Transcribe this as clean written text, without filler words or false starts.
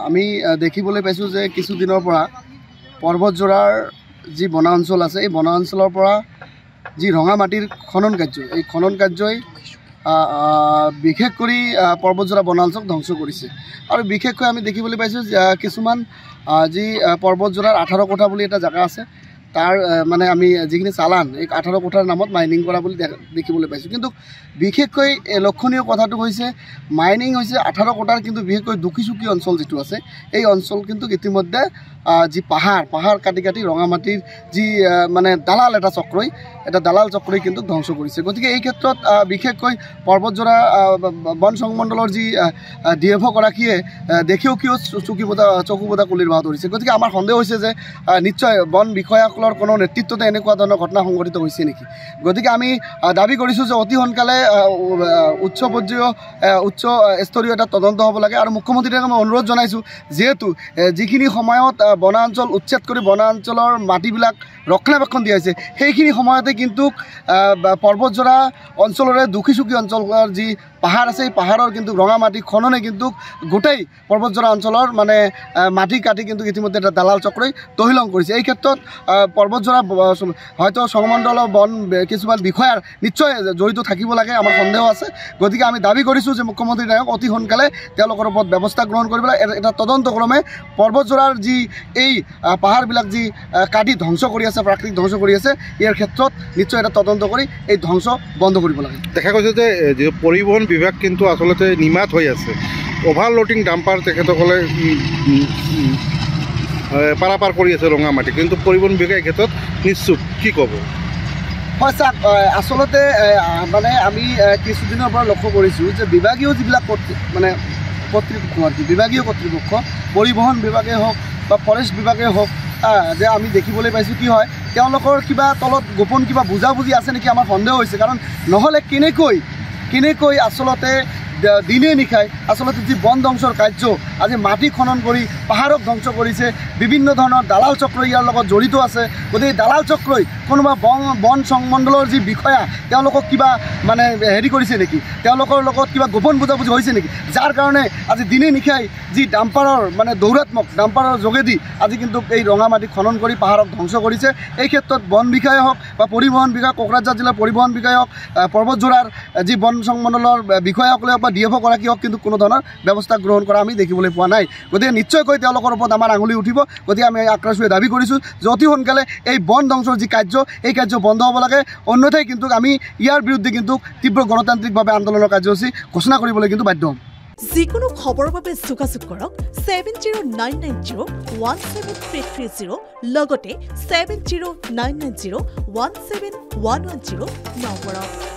আমি দেখিবলৈ পাইছোঁ যে কিছুদিনৰ পৰা পৰ্বতজোৰাৰ যি বনাঞ্চল আছে এই বনাঞ্চলৰ পৰা যি ৰঙা মাটিৰ খনন কাৰ্য এই খনন কাৰ্যই বিশেষ কৰি পৰ্বতজোৰা বনাঞ্চল ধ্বংস কৰিছে আৰু বিশেষকৈ আমি দেখিবলৈ পাইছোঁ কিছুমান যি পৰ্বতজোৰাৰ 18 কোঠা বুলি এটা জেগা আছে তাৰ মানে আমি যিখিনি চালান এই 18 কোঠাৰ নামত মাইনিং কৰা বুলি দেখিবলৈ পাইছোঁ কিন্তু বিশেষকৈ লক্ষণীয় কথাটো হৈছে মাইনিং হৈছে 18 কোঠাৰ কিন্তু বিশেষকৈ দুখিচুকি অঞ্চল যিটো আছে এই অঞ্চল কিন্তু ইতিমধ্যে যি পাহাৰ কাটি কাটি ৰঙা মাটিৰ যি মানে দালাল এটা চক্ৰই কিন্তু ধ্বংস কৰিছে গতিকে এই ক্ষেত্ৰত বিশেষকৈ পৰ্বতজোৰা বন সংমণ্ডলৰ যি ডিএফঅ গৰাকীয়ে দেখিও কিয় চকু বোধা কুলিৰ বাহ ধৰিছে গতিকে আমাৰ সন্দেহ হৈছে যে নিশ্চয় বন বিষয়াসকলৰ কোনো নেতৃত্বতে এনেকুৱা ধৰণৰ ঘটনা সংঘটিত হৈছে নেকি গতিকে আমি দাবী কৰিছোঁ যে অতি সোনকালে উচ্চ স্তৰীয় এটা তদন্ত হ'ব লাগে আৰু মুখ্যমন্ত্ৰীক আমি অনুৰোধ জনাইছোঁ যিহেতু যিখিনি সময়ত বনাঞ্চল উচ্ছেদ কৰি বনাঞ্চলৰ মাটিবিলাক ৰক্ষণাবেক্ষণ দিয়া হৈছে সেইখিনি সময়তে কিন্তু পৰ্বতজোৰা অঞ্চলৰে দুখিচুকি অঞ্চলৰ যি পাহাৰ আছে এই পাহাৰৰ কিন্তু ৰঙা মাটি খননে কিন্তু গোটেই পৰ্বতজোৰা অঞ্চলৰ মানে মাটি কাটি কিন্তু ইতিমধ্যে এটা দালাল চক্ৰই তহিলং কৰিছে এই ক্ষেত্ৰত পৰ্বতজোৰা হয়তো সংমণ্ডলৰ বন কিছুমান বিষয়াৰ নিশ্চয় জড়িত থাকিব লাগে আমাৰ সন্দেহ আছে গতিকে আমি দাবী কৰিছোঁ যে মুখ্যমন্ত্ৰী ডাঙৰীয়াক অতি সোনকালে তেওঁলোকৰ ওপৰত ব্যৱস্থা গ্ৰহণ কৰিব লাগে এটা তদন্তক্ৰমে পৰ্বতজোৰাৰ যি এই পাহাৰবিলাক যি কাটি ধ্বংস কৰি আছে প্ৰাকৃতিক ধ্বংস কৰি আছে ইয়াৰ ক্ষেত্ৰত নিশ্চয় এটা তদন্ত কৰি এই ধ্বংস বন্ধ কৰিব লাগে দেখা গৈছে যে পৰিবহণ বিভাগ কিন্তু আচলতে নিমাত হৈ আছে অভাৰলোডিং ডাম্পাৰ তেখেতসকলে পাৰাপাৰ কৰি আছে ৰঙা মাটি কিন্তু পৰিবহণ বিভাগে এই ক্ষেত্ৰত নিশ্চুপ কি ক'ব হয় চাওক আচলতে মানে আমি কিছুদিনৰ পৰা লক্ষ্য কৰিছোঁ যে বিভাগীয় যিবিলাক মানে কৰ্তৃপক্ষ বিভাগীয় কৰ্তৃপক্ষ পৰিবহণ বিভাগে হওক বা ফৰেষ্ট বিভাগে হওক যে আমি দেখিবলৈ পাইছোঁ কি হয় তেওঁলোকৰ কিবা তলত গোপন কিবা বুজাবুজি আছে নেকি আমাৰ সন্দেহ হৈছে কাৰণ নহ'লে কেনেকৈ আচলতে দিনে নিশাই আচলতে যি বন ধ্বংসৰ কাৰ্য আজি মাটি খনন কৰি পাহাৰক ধ্বংস কৰিছে বিভিন্ন ধৰণৰ দালাল চক্ৰ ইয়াৰ লগত জড়িত আছে গতিকে দালাল চক্ৰই কোনোবা বন সংমণ্ডলৰ যি বিষয়া তেওঁলোকক কিবা মানে হেৰি কৰিছে নেকি তেওঁলোকৰ লগত কিবা গোপন বুজাবুজি হৈছে নেকি যাৰ কাৰণে আজি দিনে নিশাই যি ডাম্পাৰৰ মানে দৌৰাত্মক ডাম্পাৰৰ যোগেদি আজি কিন্তু এই ৰঙা মাটি খনন কৰি পাহাৰক ধ্বংস কৰিছে এই ক্ষেত্ৰত বন বিষয়াই হওক বা পৰিবহণ বিভাগ কোকৰাঝাৰ জিলাৰ পৰিবহণ বিষয়াই হওক পৰ্বতজোৰাৰ যি বন সংমণ্ডলৰ বিষয়াসকলে হওক বা ডিএফঅ গৰাকী হওক কিন্তু কোনো ধৰণৰ ব্যৱস্থা গ্ৰহণ কৰা আমি দেখিবলৈ পোৱা নাই গতিকে নিশ্চয়কৈ তেওঁলোকৰ ওপৰত আমাৰ আঙুলি উঠিব গতিকে আমি আক্ৰাসুৱে দাবী কৰিছোঁ যে অতি সোনকালে এই বন ধ্বংসৰ যি কাৰ্য এই কাৰ্য বন্ধ হ'ব লাগে অন্যথাই কিন্তু আমি ইয়াৰ বিৰুদ্ধে কিন্তু তীব্ৰ গণতান্ত্ৰিকভাৱে আন্দোলনৰ কাৰ্যসূচী ঘোষণা কৰিবলৈ কিন্তু বাধ্য হ'ম যিকোনো খবৰৰ বাবে যোগাযোগ কৰক 7099017330 লগতে 7099017110 নম্বৰত